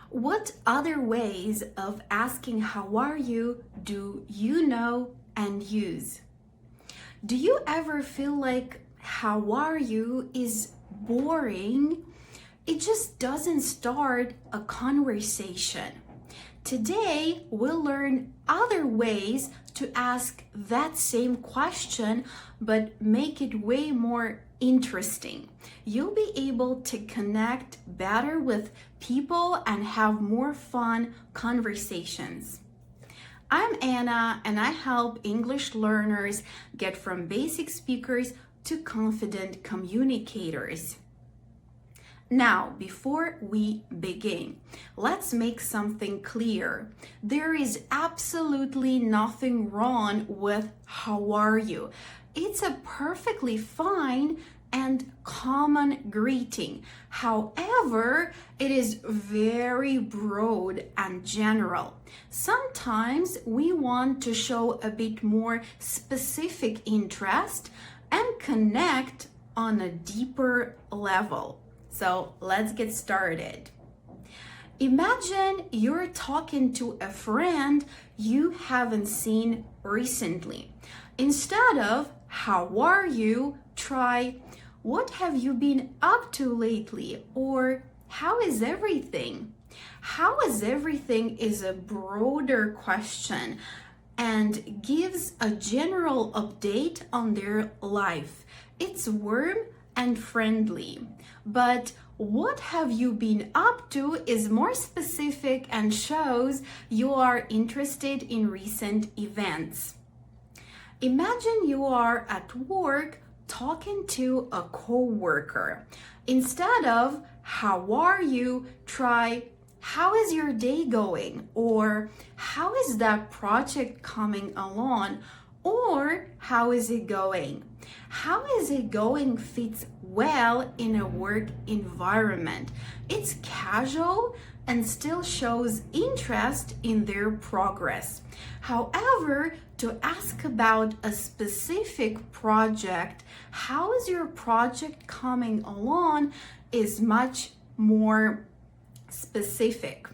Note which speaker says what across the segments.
Speaker 1: What other ways of asking how are you do you know and use? Do you ever feel like how are you is boring? It just doesn't start a conversation. Today, we'll learn other ways to ask that same question, but make it way more interesting. You'll be able to connect better with people and have more fun conversations. I'm Anna, and I help English learners get from basic speakers to confident communicators. Now, before we begin, let's make something clear. There is absolutely nothing wrong with how are you. It's a perfectly fine and common greeting. However, it is very broad and general. Sometimes we want to show a bit more specific interest and connect on a deeper level. So let's get started. Imagine you're talking to a friend you haven't seen recently. Instead of how are you, try what have you been up to lately, or how is everything? How is everything is a broader question and gives a general update on their life. It's warm and friendly. But what have you been up to is more specific and shows you are interested in recent events. Imagine you are at work talking to a coworker. Instead of how are you, try how is your day going, or how is that project coming along, or how is it going? How is it going fits well in a work environment. It's casual and still shows interest in their progress. However, to ask about a specific project, how is your project coming along, is much more specific.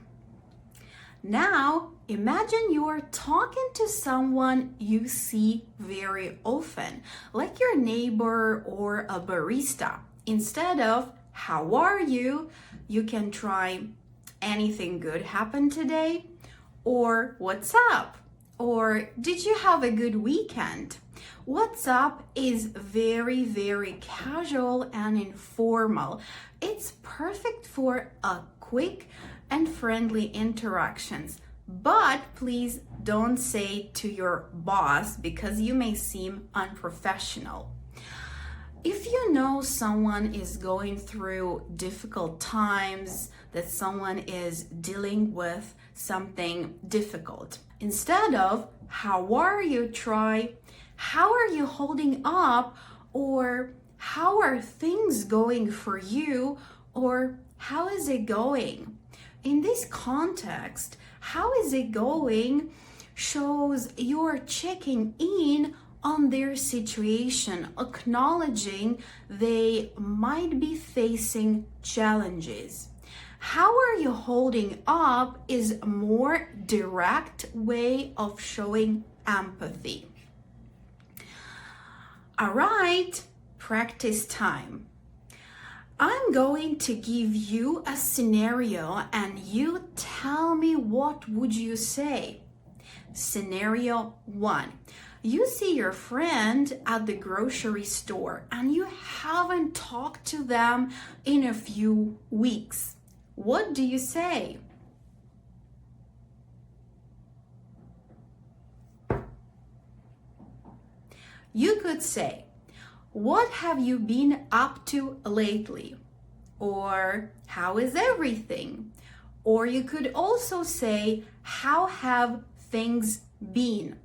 Speaker 1: Now, imagine you're talking to someone you see very often, like your neighbor or a barista. Instead of how are you, you can try anything good happened today, or what's up, or did you have a good weekend? What's up is very casual and informal. It's perfect for a quick and friendly interactions. But please don't say to your boss because you may seem unprofessional. If you know someone is going through difficult times, that someone is dealing with something difficult, instead of how are you, try how are you holding up, or how are things going for you, or how is it going? In this context, how is it going shows you're checking in on their situation, acknowledging they might be facing challenges. How are you holding up is a more direct way of showing empathy. All right, practice time. I'm going to give you a scenario and you tell me what would you say. Scenario 1. You see your friend at the grocery store and you haven't talked to them in a few weeks. What do you say? You could say, what have you been up to lately? Or how is everything? Or you could also say, how have things been?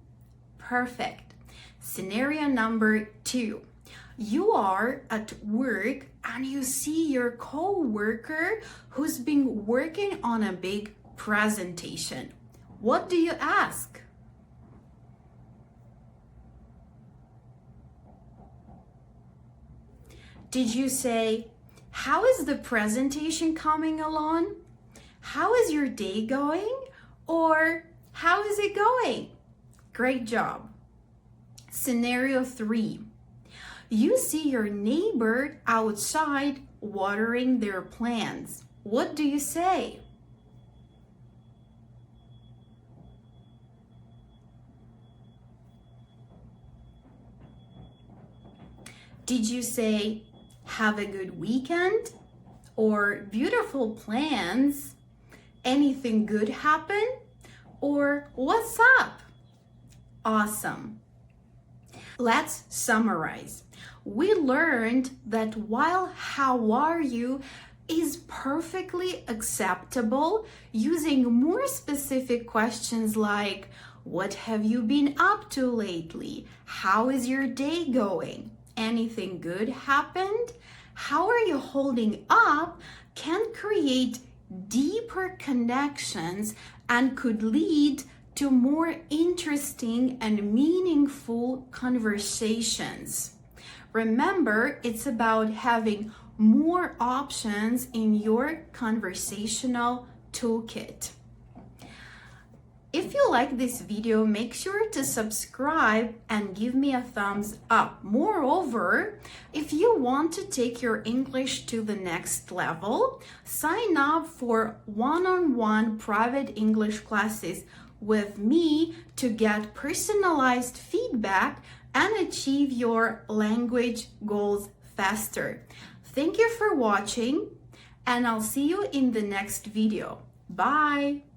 Speaker 1: Perfect. Scenario number 2. You are at work and you see your co-worker who's been working on a big presentation. What do you ask? Did you say, how is the presentation coming along? How is your day going? Or how is it going? Great job. Scenario 3. You see your neighbor outside watering their plants. What do you say? Did you say, have a good weekend? Or beautiful plans? Anything good happen? Or what's up? Awesome. Let's summarize. We learned that while how are you is perfectly acceptable, using more specific questions like, what have you been up to lately? How is your day going? Anything good happened? How are you holding up? Can create deeper connections and could lead to more interesting and meaningful conversations. Remember, it's about having more options in your conversational toolkit. If you like this video, make sure to subscribe and give me a thumbs up. Moreover, if you want to take your English to the next level, sign up for one-on-one private English classes with me to get personalized feedback and achieve your language goals faster. Thank you for watching, and I'll see you in the next video. Bye!